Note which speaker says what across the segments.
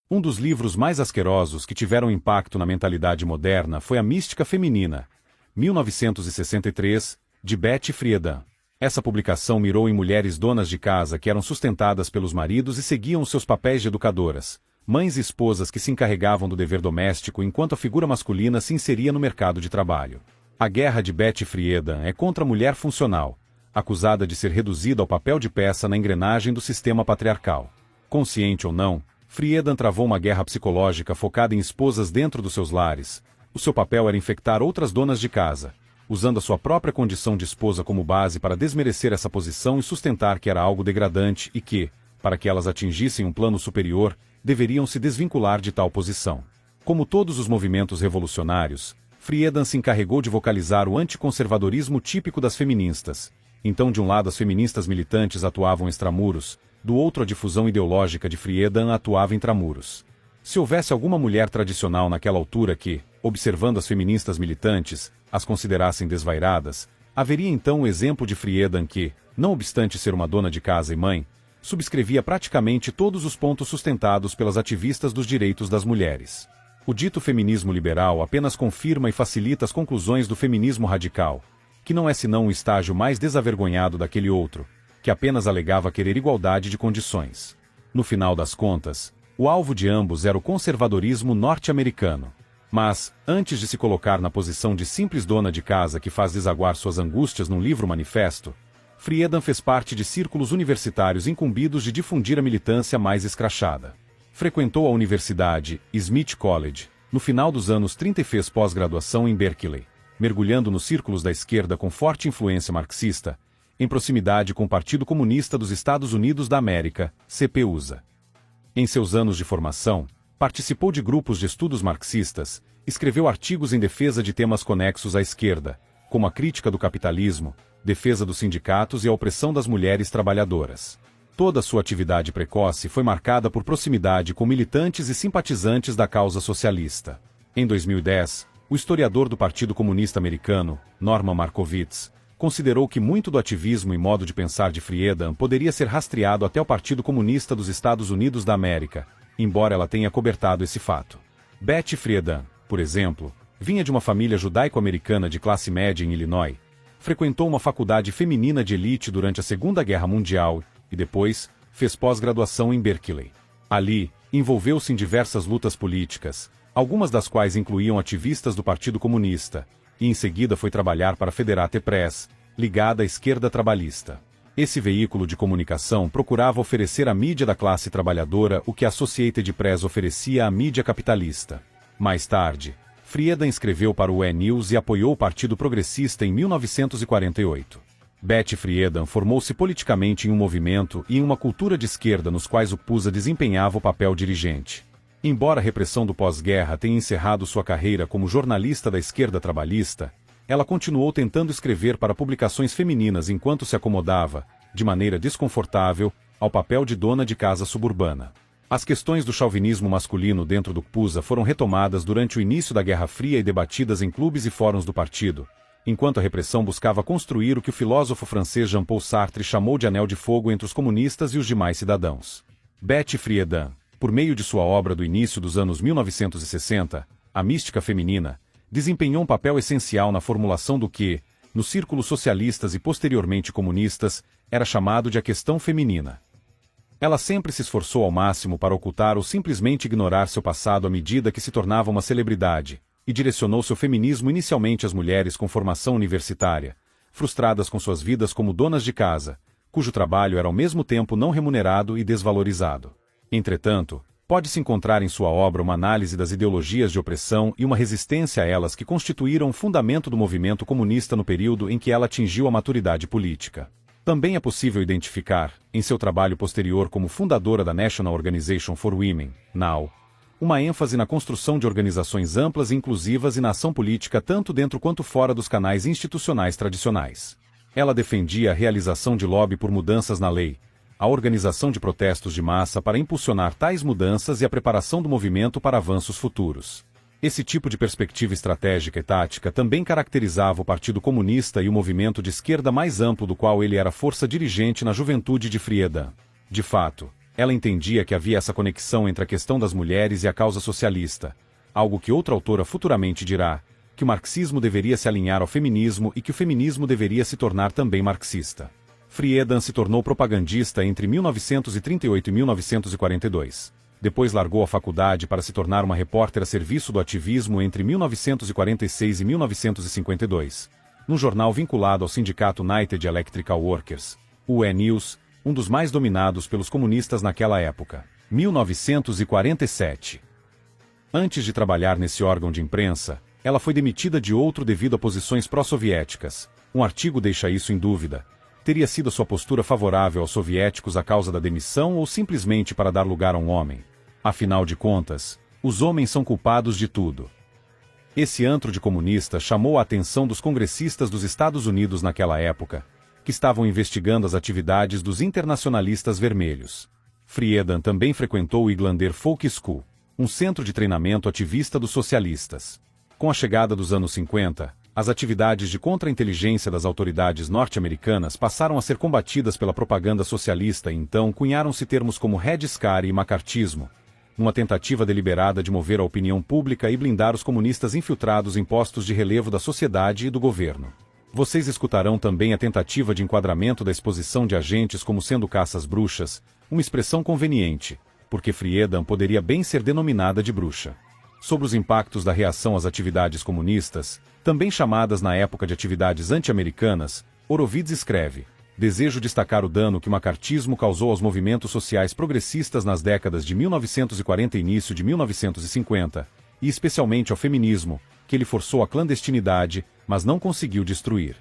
Speaker 1: Um dos livros mais asquerosos que tiveram impacto na mentalidade moderna foi A Mística Feminina, 1963, de Betty Friedan. Essa publicação mirou em mulheres donas de casa que eram sustentadas pelos maridos e seguiam os seus papéis de educadoras, mães e esposas que se encarregavam do dever doméstico enquanto a figura masculina se inseria no mercado de trabalho. A guerra de Betty Friedan é contra a mulher funcional, acusada de ser reduzida ao papel de peça na engrenagem do sistema patriarcal. Consciente ou não, Friedan travou uma guerra psicológica focada em esposas dentro dos seus lares. O seu papel era infectar outras donas de casa, usando a sua própria condição de esposa como base para desmerecer essa posição e sustentar que era algo degradante e que, para que elas atingissem um plano superior, deveriam se desvincular de tal posição. Como todos os movimentos revolucionários, Friedan se encarregou de vocalizar o anticonservadorismo típico das feministas. Então, de um lado as feministas militantes atuavam extramuros, do outro a difusão ideológica de Friedan atuava intramuros. Se houvesse alguma mulher tradicional naquela altura que, observando as feministas militantes, as considerassem desvairadas, haveria então o exemplo de Friedan que, não obstante ser uma dona de casa e mãe, subscrevia praticamente todos os pontos sustentados pelas ativistas dos direitos das mulheres. O dito feminismo liberal apenas confirma e facilita as conclusões do feminismo radical, que não é senão um estágio mais desavergonhado daquele outro, que apenas alegava querer igualdade de condições. No final das contas, o alvo de ambos era o conservadorismo norte-americano. Mas, antes de se colocar na posição de simples dona de casa que faz desaguar suas angústias num livro-manifesto, Friedan fez parte de círculos universitários incumbidos de difundir a militância mais escrachada. Frequentou a Universidade Smith College, no final dos anos 30 e fez pós-graduação em Berkeley, mergulhando nos círculos da esquerda com forte influência marxista, em proximidade com o Partido Comunista dos Estados Unidos da América, CPUSA. Em seus anos de formação, participou de grupos de estudos marxistas, escreveu artigos em defesa de temas conexos à esquerda, como a crítica do capitalismo, defesa dos sindicatos e a opressão das mulheres trabalhadoras. Toda sua atividade precoce foi marcada por proximidade com militantes e simpatizantes da causa socialista. Em 2010, o historiador do Partido Comunista Americano, Norman Markovits, considerou que muito do ativismo e modo de pensar de Friedan poderia ser rastreado até o Partido Comunista dos Estados Unidos da América, embora ela tenha cobertado esse fato. Betty Friedan, por exemplo, vinha de uma família judaico-americana de classe média em Illinois, frequentou uma faculdade feminina de elite durante a Segunda Guerra Mundial e depois fez pós-graduação em Berkeley. Ali, envolveu-se em diversas lutas políticas, algumas das quais incluíam ativistas do Partido Comunista, e em seguida foi trabalhar para a Federate Press, ligada à esquerda trabalhista. Esse veículo de comunicação procurava oferecer à mídia da classe trabalhadora o que a Associated Press oferecia à mídia capitalista. Mais tarde, Friedan escreveu para o E-News e apoiou o Partido Progressista em 1948. Betty Friedan formou-se politicamente em um movimento e em uma cultura de esquerda nos quais o PUSA desempenhava o papel dirigente. Embora a repressão do pós-guerra tenha encerrado sua carreira como jornalista da esquerda trabalhista, ela continuou tentando escrever para publicações femininas enquanto se acomodava, de maneira desconfortável, ao papel de dona de casa suburbana. As questões do chauvinismo masculino dentro do PUSA foram retomadas durante o início da Guerra Fria e debatidas em clubes e fóruns do partido, enquanto a repressão buscava construir o que o filósofo francês Jean-Paul Sartre chamou de anel de fogo entre os comunistas e os demais cidadãos. Betty Friedan, por meio de sua obra do início dos anos 1960, A Mística Feminina, desempenhou um papel essencial na formulação do que, nos círculos socialistas e posteriormente comunistas, era chamado de a questão feminina. Ela sempre se esforçou ao máximo para ocultar ou simplesmente ignorar seu passado à medida que se tornava uma celebridade, e direcionou seu feminismo inicialmente às mulheres com formação universitária, frustradas com suas vidas como donas de casa, cujo trabalho era ao mesmo tempo não remunerado e desvalorizado. Entretanto, pode-se encontrar em sua obra uma análise das ideologias de opressão e uma resistência a elas que constituíram o fundamento do movimento comunista no período em que ela atingiu a maturidade política. Também é possível identificar, em seu trabalho posterior como fundadora da National Organization for Women, NOW, uma ênfase na construção de organizações amplas e inclusivas e na ação política tanto dentro quanto fora dos canais institucionais tradicionais. Ela defendia a realização de lobby por mudanças na lei, a organização de protestos de massa para impulsionar tais mudanças e a preparação do movimento para avanços futuros. Esse tipo de perspectiva estratégica e tática também caracterizava o Partido Comunista e o movimento de esquerda mais amplo do qual ele era força dirigente na juventude de Friedan. De fato, Ela entendia que havia essa conexão entre a questão das mulheres e a causa socialista, algo que outra autora futuramente dirá, que o marxismo deveria se alinhar ao feminismo e que o feminismo deveria se tornar também marxista. Friedan se tornou propagandista entre 1938 e 1942. Depois largou a faculdade para se tornar uma repórter a serviço do ativismo entre 1946 e 1952, num jornal vinculado ao sindicato United Electrical Workers, UE News, um dos mais dominados pelos comunistas naquela época. 1947. Antes de trabalhar nesse órgão de imprensa, ela foi demitida de outro devido a posições pró-soviéticas. Um artigo deixa isso em dúvida. Teria sido sua postura favorável aos soviéticos a causa da demissão ou simplesmente para dar lugar a um homem? Afinal de contas, os homens são culpados de tudo. Esse antro de comunistas chamou a atenção dos congressistas dos Estados Unidos naquela época, que estavam investigando as atividades dos internacionalistas vermelhos. Friedan também frequentou o Iglander Folk School, um centro de treinamento ativista dos socialistas. Com a chegada dos anos 50, as atividades de contra-inteligência das autoridades norte-americanas passaram a ser combatidas pela propaganda socialista e então cunharam-se termos como Red Scare e macartismo, numa tentativa deliberada de mover a opinião pública e blindar os comunistas infiltrados em postos de relevo da sociedade e do governo. Vocês escutarão também a tentativa de enquadramento da exposição de agentes como sendo caças-bruxas, uma expressão conveniente, porque Friedan poderia bem ser denominada de bruxa. Sobre os impactos da reação às atividades comunistas, também chamadas na época de atividades anti-americanas, Horowitz escreve: desejo destacar o dano que o macartismo causou aos movimentos sociais progressistas nas décadas de 1940 e início de 1950, e especialmente ao feminismo, que ele forçou à clandestinidade, mas não conseguiu destruir.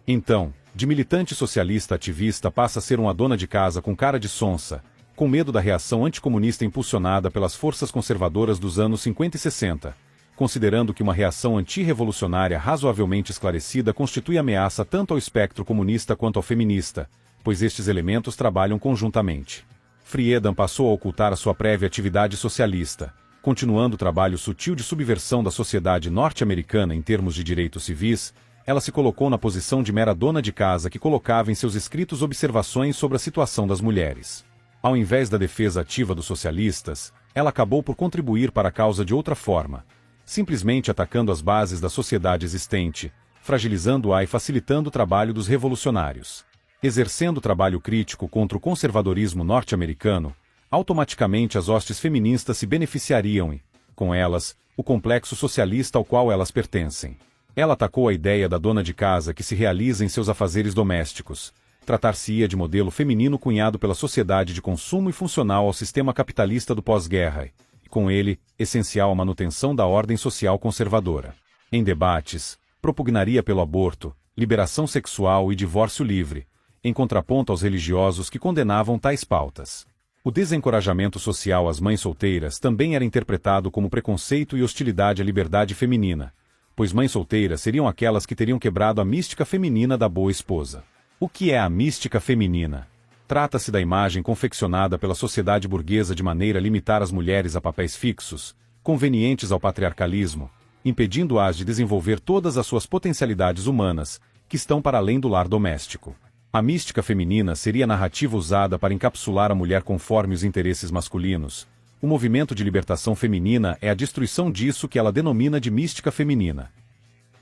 Speaker 1: Então, de militante socialista ativista passa a ser uma dona de casa com cara de sonsa, com medo da reação anticomunista impulsionada pelas forças conservadoras dos anos 50 e 60, considerando que uma reação antirrevolucionária razoavelmente esclarecida constitui ameaça tanto ao espectro comunista quanto ao feminista, pois estes elementos trabalham conjuntamente. Friedan passou a ocultar a sua prévia atividade socialista, continuando o trabalho sutil de subversão da sociedade norte-americana em termos de direitos civis. Ela se colocou na posição de mera dona de casa que colocava em seus escritos observações sobre a situação das mulheres. Ao invés da defesa ativa dos socialistas, ela acabou por contribuir para a causa de outra forma, simplesmente atacando as bases da sociedade existente, fragilizando-a e facilitando o trabalho dos revolucionários. Exercendo trabalho crítico contra o conservadorismo norte-americano, automaticamente as hostes feministas se beneficiariam e, com elas, o complexo socialista ao qual elas pertencem. Ela atacou a ideia da dona de casa que se realiza em seus afazeres domésticos. Tratar-se-ia de modelo feminino cunhado pela sociedade de consumo e funcional ao sistema capitalista do pós-guerra e, com ele, essencial à manutenção da ordem social conservadora. Em debates, propugnaria pelo aborto, liberação sexual e divórcio livre, em contraponto aos religiosos que condenavam tais pautas. O desencorajamento social às mães solteiras também era interpretado como preconceito e hostilidade à liberdade feminina, pois mães solteiras seriam aquelas que teriam quebrado a mística feminina da boa esposa. O que é a mística feminina? Trata-se da imagem confeccionada pela sociedade burguesa de maneira a limitar as mulheres a papéis fixos, convenientes ao patriarcalismo, impedindo-as de desenvolver todas as suas potencialidades humanas, que estão para além do lar doméstico. A mística feminina seria a narrativa usada para encapsular a mulher conforme os interesses masculinos. O movimento de libertação feminina é a destruição disso que ela denomina de mística feminina.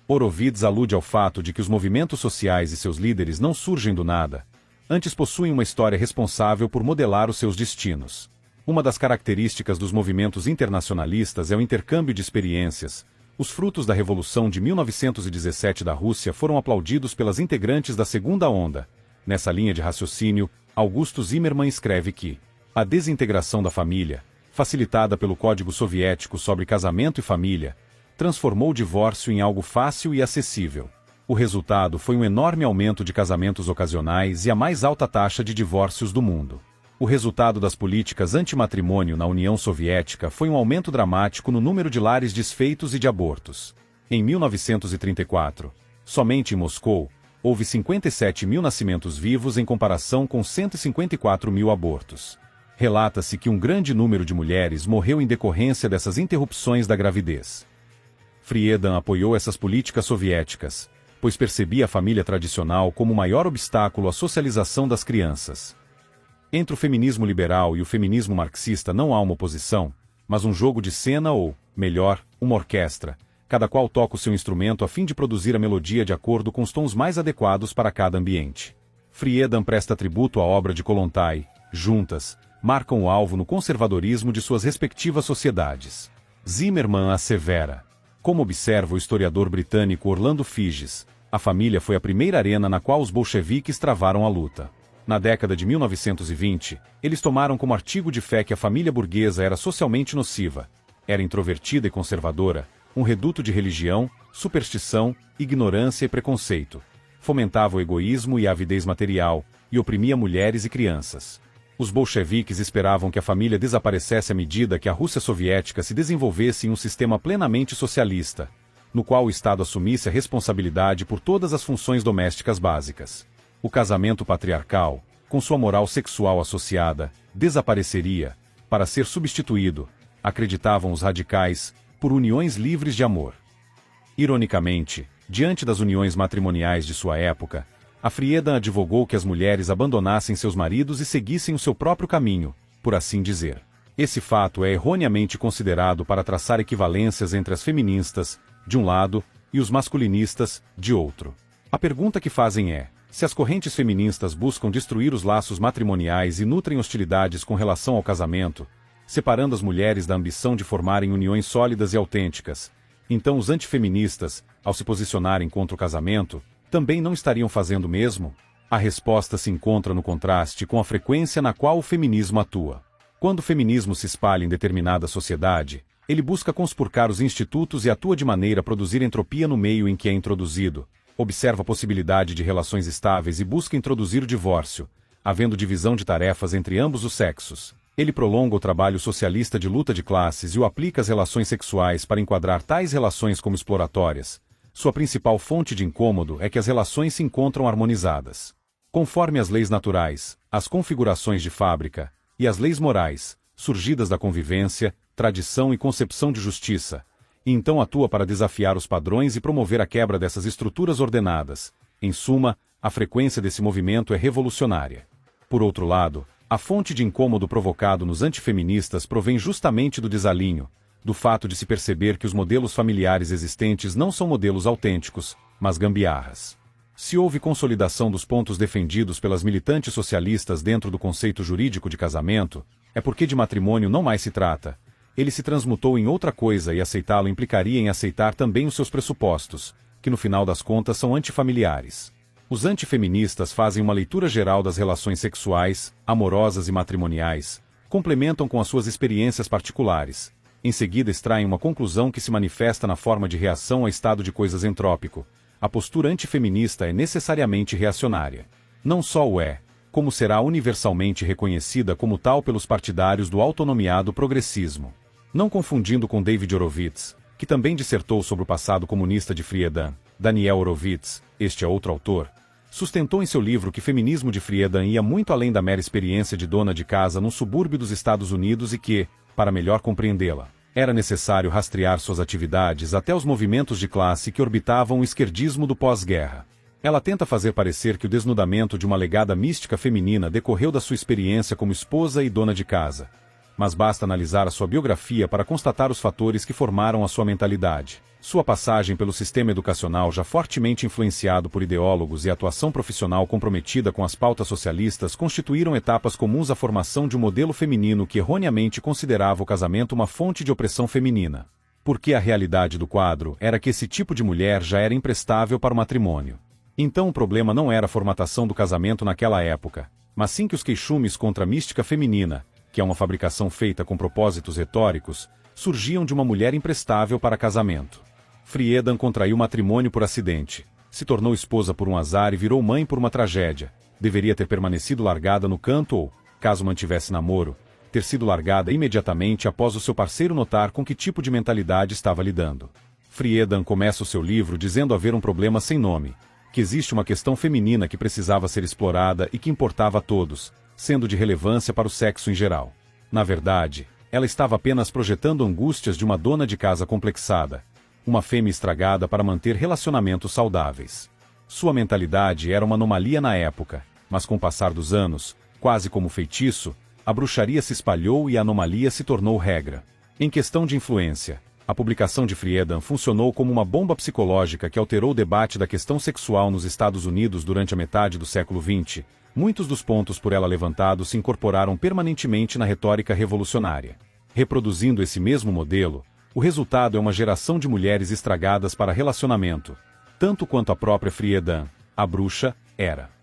Speaker 1: Horowitz alude ao fato de que os movimentos sociais e seus líderes não surgem do nada, antes possuem uma história responsável por modelar os seus destinos. Uma das características dos movimentos internacionalistas é o intercâmbio de experiências. Os frutos da Revolução de 1917 da Rússia foram aplaudidos pelas integrantes da Segunda Onda. Nessa linha de raciocínio, Augusto Zimmermann escreve que a desintegração da família, facilitada pelo Código Soviético sobre casamento e família, transformou o divórcio em algo fácil e acessível. O resultado foi um enorme aumento de casamentos ocasionais e a mais alta taxa de divórcios do mundo. O resultado das políticas antimatrimônio na União Soviética foi um aumento dramático no número de lares desfeitos e de abortos. Em 1934, somente em Moscou, houve 57 mil nascimentos vivos em comparação com 154 mil abortos. Relata-se que um grande número de mulheres morreu em decorrência dessas interrupções da gravidez. Friedan apoiou essas políticas soviéticas, pois percebia a família tradicional como o maior obstáculo à socialização das crianças. Entre o feminismo liberal e o feminismo marxista não há uma oposição, mas um jogo de cena ou, melhor, uma orquestra, cada qual toca o seu instrumento a fim de produzir a melodia de acordo com os tons mais adequados para cada ambiente. Friedan presta tributo à obra de Kollontai, juntas, marcam o alvo no conservadorismo de suas respectivas sociedades. Zimmermann assevera. Como observa o historiador britânico Orlando Figes, a família foi a primeira arena na qual os bolcheviques travaram a luta. Na década de 1920, eles tomaram como artigo de fé que a família burguesa era socialmente nociva, era introvertida e conservadora, um reduto de religião, superstição, ignorância e preconceito. Fomentava o egoísmo e a avidez material, e oprimia mulheres e crianças. Os bolcheviques esperavam que a família desaparecesse à medida que a Rússia soviética se desenvolvesse em um sistema plenamente socialista, no qual o Estado assumisse a responsabilidade por todas as funções domésticas básicas. O casamento patriarcal, com sua moral sexual associada, desapareceria, para ser substituído, acreditavam os radicais, por uniões livres de amor. Ironicamente, diante das uniões matrimoniais de sua época, a Friedan advogou que as mulheres abandonassem seus maridos e seguissem o seu próprio caminho, por assim dizer. Esse fato é erroneamente considerado para traçar equivalências entre as feministas, de um lado, e os masculinistas, de outro. A pergunta que fazem é: se as correntes feministas buscam destruir os laços matrimoniais e nutrem hostilidades com relação ao casamento, separando as mulheres da ambição de formarem uniões sólidas e autênticas, então os antifeministas, ao se posicionarem contra o casamento, também não estariam fazendo o mesmo? A resposta se encontra no contraste com a frequência na qual o feminismo atua. Quando o feminismo se espalha em determinada sociedade, ele busca conspurcar os institutos e atua de maneira a produzir entropia no meio em que é introduzido, observa a possibilidade de relações estáveis e busca introduzir o divórcio, havendo divisão de tarefas entre ambos os sexos. Ele prolonga o trabalho socialista de luta de classes e o aplica às relações sexuais para enquadrar tais relações como exploratórias. Sua principal fonte de incômodo é que as relações se encontram harmonizadas. Conforme as leis naturais, as configurações de fábrica, e as leis morais, surgidas da convivência, tradição e concepção de justiça, e então atua para desafiar os padrões e promover a quebra dessas estruturas ordenadas. Em suma, a frequência desse movimento é revolucionária. Por outro lado, a fonte de incômodo provocado nos antifeministas provém justamente do desalinho, do fato de se perceber que os modelos familiares existentes não são modelos autênticos, mas gambiarras. Se houve consolidação dos pontos defendidos pelas militantes socialistas dentro do conceito jurídico de casamento, é porque de matrimônio não mais se trata. Ele se transmutou em outra coisa e aceitá-lo implicaria em aceitar também os seus pressupostos, que no final das contas são antifamiliares. Os antifeministas fazem uma leitura geral das relações sexuais, amorosas e matrimoniais, complementam com as suas experiências particulares. Em seguida extraem uma conclusão que se manifesta na forma de reação a estado de coisas entrópico. A postura antifeminista é necessariamente reacionária. Não só o é, como será universalmente reconhecida como tal pelos partidários do autonomiado progressismo. Não confundindo com David Horowitz, que também dissertou sobre o passado comunista de Friedan, Daniel Horowitz, este é outro autor, sustentou em seu livro que o feminismo de Friedan ia muito além da mera experiência de dona de casa num subúrbio dos Estados Unidos e que, para melhor compreendê-la, era necessário rastrear suas atividades até os movimentos de classe que orbitavam o esquerdismo do pós-guerra. Ela tenta fazer parecer que o desnudamento de uma legada mística feminina decorreu da sua experiência como esposa e dona de casa. Mas basta analisar a sua biografia para constatar os fatores que formaram a sua mentalidade. Sua passagem pelo sistema educacional já fortemente influenciado por ideólogos e a atuação profissional comprometida com as pautas socialistas constituíram etapas comuns à formação de um modelo feminino que erroneamente considerava o casamento uma fonte de opressão feminina. Porque a realidade do quadro era que esse tipo de mulher já era imprestável para o matrimônio. Então o problema não era a formatação do casamento naquela época, mas sim que os queixumes contra a mística feminina, que é uma fabricação feita com propósitos retóricos, surgiam de uma mulher imprestável para casamento. Friedan contraiu matrimônio por acidente, se tornou esposa por um azar e virou mãe por uma tragédia. Deveria ter permanecido largada no canto ou, caso mantivesse namoro, ter sido largada imediatamente após o seu parceiro notar com que tipo de mentalidade estava lidando. Friedan começa o seu livro dizendo haver um problema sem nome, que existe uma questão feminina que precisava ser explorada e que importava a todos, sendo de relevância para o sexo em geral. Na verdade, ela estava apenas projetando angústias de uma dona de casa complexada, uma fêmea estragada para manter relacionamentos saudáveis. Sua mentalidade era uma anomalia na época, mas com o passar dos anos, Quase como feitiço, a bruxaria se espalhou e a anomalia se tornou regra. Em questão de influência, a publicação de Friedan funcionou como uma bomba psicológica que alterou o debate da questão sexual nos Estados Unidos durante a metade do século XX. Muitos dos pontos por ela levantados se incorporaram permanentemente na retórica revolucionária. Reproduzindo esse mesmo modelo, o resultado é uma geração de mulheres estragadas para relacionamento, tanto quanto a própria Friedan, a bruxa, era.